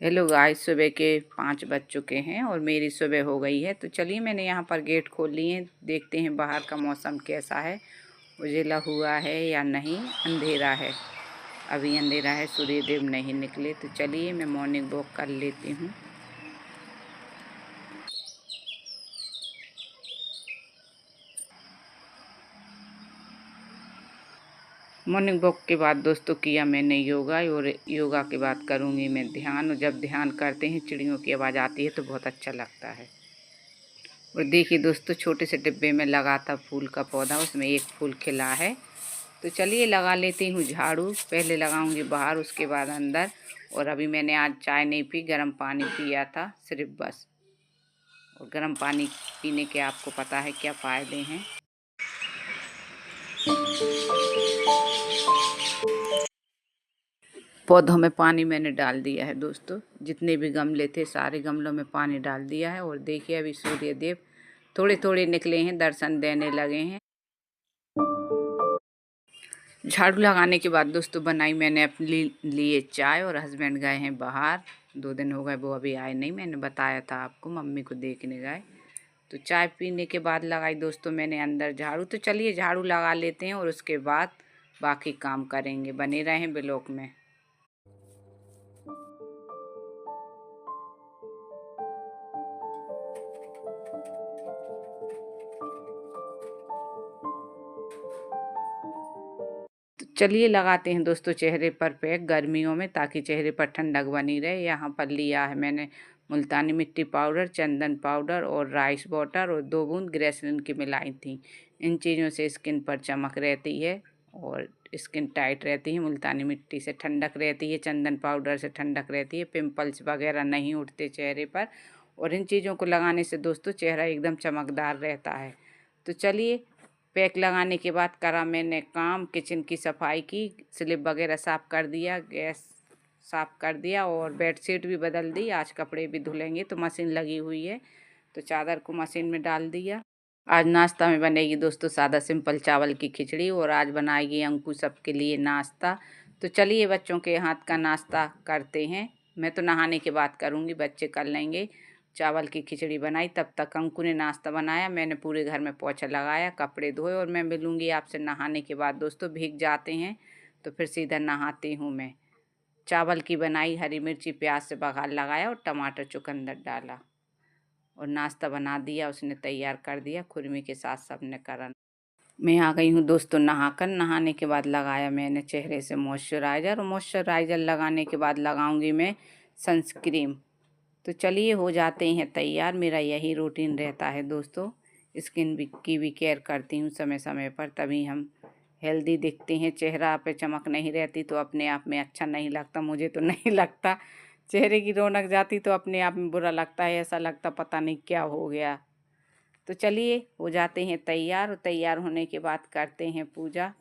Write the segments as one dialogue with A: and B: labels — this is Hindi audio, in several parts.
A: हेलो गाइस, सुबह के 5 बज चुके हैं और मेरी सुबह हो गई है। तो चलिए मैंने यहाँ पर गेट खोल लिए हैं। देखते हैं बाहर का मौसम कैसा है, उजला हुआ है या नहीं, अंधेरा है। अभी अंधेरा है, सूर्यदेव नहीं निकले। तो चलिए मैं मॉर्निंग वॉक कर लेती हूँ। मॉर्निंग वॉक के बाद दोस्तों किया मैंने योगा, और योगा के बाद करूँगी मैं ध्यान। और जब ध्यान करते हैं चिड़ियों की आवाज़ आती है तो बहुत अच्छा लगता है। और देखिए दोस्तों, छोटे से डिब्बे में लगा था फूल का पौधा, उसमें एक फूल खिला है। तो चलिए लगा लेती हूँ झाड़ू। पहले लगाऊंगी बाहर, उसके बाद अंदर। और अभी मैंने आज चाय नहीं पी, गर्म पानी पिया था सिर्फ बस। और गर्म पानी पीने के आपको पता है क्या फ़ायदे हैं। पौधों में पानी मैंने डाल दिया है दोस्तों, जितने भी गमले थे सारे गमलों में पानी डाल दिया है। और देखिए अभी सूर्य देव थोड़े थोड़े निकले हैं, दर्शन देने लगे हैं। झाड़ू लगाने के बाद दोस्तों बनाई मैंने अपने लिए चाय, और हस्बैंड गए हैं बाहर। 2 दिन हो गए, वो अभी आए नहीं। मैंने बताया था आपको, मम्मी को देखने गए। तो चाय पीने के बाद लगाई दोस्तों मैंने अंदर झाड़ू। तो चलिए झाड़ू लगा लेते हैं और उसके बाद बाकी काम करेंगे। बने रहें ब्लॉग में। तो चलिए लगाते हैं दोस्तों चेहरे पर पैक गर्मियों में, ताकि चेहरे पर ठंडक बनी रहे। यहाँ पर लिया है मैंने मुल्तानी मिट्टी पाउडर, चंदन पाउडर और राइस वाटर, और 2 बूंद ग्रेसलिन की मिलाई थी। इन चीज़ों से स्किन पर चमक रहती है और स्किन टाइट रहती है। मुल्तानी मिट्टी से ठंडक रहती है, चंदन पाउडर से ठंडक रहती है, पिंपल्स वगैरह नहीं उठते चेहरे पर। और इन चीज़ों को लगाने से दोस्तों चेहरा एकदम चमकदार रहता है। तो चलिए, पैक लगाने के बाद करा मैंने काम, किचन की सफाई की, स्लिप वगैरह साफ़ कर दिया, गैस साफ़ कर दिया, और बेडशीट भी बदल दी। आज कपड़े भी धुलेंगे तो मशीन लगी हुई है, तो चादर को मशीन में डाल दिया। आज नाश्ता में बनेगी दोस्तों सादा सिंपल चावल की खिचड़ी, और आज बनाएगी अंकु सबके लिए नाश्ता। तो चलिए बच्चों के हाथ का नाश्ता करते हैं। मैं तो नहाने के बाद करूँगी, बच्चे कर लेंगे। चावल की खिचड़ी बनाई, तब तक अंकु ने नाश्ता बनाया। मैंने पूरे घर में पोछा लगाया, कपड़े धोए, और मैं मिलूँगी आपसे नहाने के बाद। दोस्तों भीग जाते हैं तो फिर सीधा नहाती हूँ मैं। चावल की बनाई, हरी मिर्ची प्याज से बघार लगाया और टमाटर चुकंदर डाला, और नाश्ता बना दिया, उसने तैयार कर दिया। खुरमी के साथ सबने करा। मैं आ गई हूँ दोस्तों नहाकर। नहाने के बाद लगाया मैंने चेहरे से मॉइस्चराइज़र, और मॉइस्चराइज़र लगाने के बाद लगाऊंगी मैं सनस्क्रीन। तो चलिए हो जाते हैं तैयार। मेरा यही रूटीन रहता है दोस्तों। स्किन की भी केयर करती हूँ समय समय पर, तभी हम हेल्दी दिखते हैं। चेहरा पे चमक नहीं रहती तो अपने आप में अच्छा नहीं लगता, मुझे तो नहीं लगता। चेहरे की रौनक जाती तो अपने आप में बुरा लगता है, ऐसा लगता पता नहीं क्या हो गया। तो चलिए हो जाते हैं तैयार, और तैयार होने के बाद करते हैं पूजा।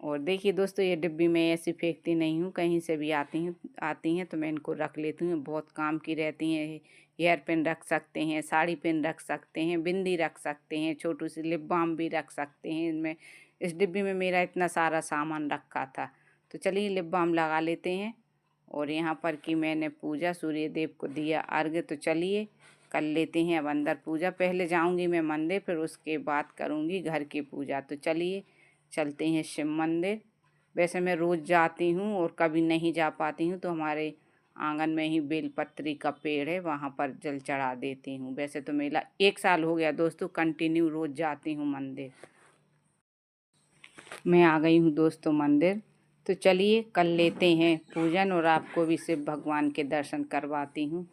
A: और देखिए दोस्तों, ये डिब्बी में ऐसी फेंकती नहीं हूँ, कहीं से भी आती हैं तो मैं इनको रख लेती हूँ। बहुत काम की रहती हैं। हेयर पिन रख सकते हैं, साड़ी पिन रख सकते हैं, बिंदी रख सकते हैं, छोटू सी लिप बाम भी रख सकते हैं। इनमें इस डिब्बी में मेरा इतना सारा सामान रखा था। तो चलिए लिप बाम लगा लेते हैं। और यहाँ पर की मैंने पूजा, सूर्य देव को दिया अर्घ्य। तो चलिए कर लेते हैं अब अंदर पूजा। पहले जाऊँगी मैं मंदिर, फिर उसके बाद करूँगी घर की पूजा। तो चलिए चलते हैं शिव मंदिर। वैसे मैं रोज़ जाती हूँ, और कभी नहीं जा पाती हूँ तो हमारे आंगन में ही बेलपत्री का पेड़ है, वहाँ पर जल चढ़ा देती हूँ। वैसे तो मेरा 1 साल हो गया दोस्तों, कंटिन्यू रोज़ जाती हूँ मंदिर। मैं आ गई हूँ दोस्तों मंदिर। तो चलिए कर लेते हैं पूजन, और आपको भी शिव भगवान के दर्शन करवाती हूँ।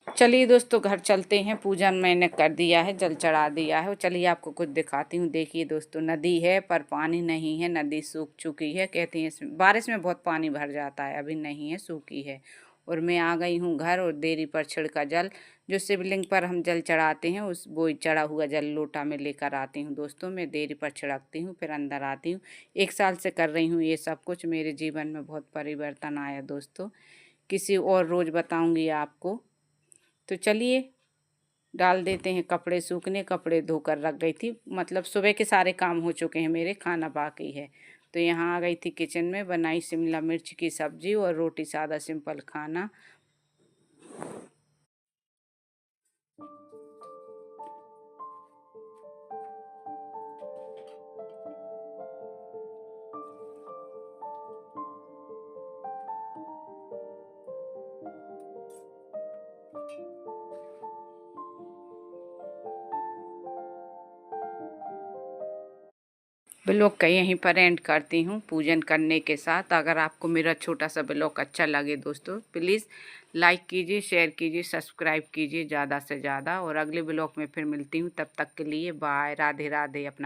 A: चलिए दोस्तों घर चलते हैं। पूजन मैंने कर दिया है, जल चढ़ा दिया है। और चलिए आपको कुछ दिखाती हूँ। देखिए दोस्तों, नदी है पर पानी नहीं है, नदी सूख चुकी है। कहती हैं इसमें बारिश में बहुत पानी भर जाता है, अभी नहीं है, सूखी है। और मैं आ गई हूँ घर, और देरी पर छिड़का जल, जो शिवलिंग पर हम जल चढ़ाते हैं, उस वो चढ़ा हुआ जल लोटा में लेकर आती हूँ दोस्तों। मैं देरी पर छिड़कती हूँ, फिर अंदर आती हूँ। 1 साल से कर रही हूँ ये सब कुछ। मेरे जीवन में बहुत परिवर्तन आया दोस्तों। किसी और रोज़ बताऊँगी आपको। तो चलिए डाल देते हैं कपड़े सूखने। कपड़े धोकर रख गई थी, मतलब सुबह के सारे काम हो चुके हैं मेरे, खाना बाकी है। तो यहाँ आ गई थी किचन में, बनाई शिमला मिर्च की सब्जी और रोटी, सादा सिंपल खाना। ब्लॉग का यहीं पर एंड करती हूँ पूजन करने के साथ। अगर आपको मेरा छोटा सा ब्लॉग अच्छा लगे दोस्तों, प्लीज़ लाइक कीजिए, शेयर कीजिए, सब्सक्राइब कीजिए ज़्यादा से ज़्यादा। और अगले ब्लॉग में फिर मिलती हूँ, तब तक के लिए बाय, राधे राधे। अपना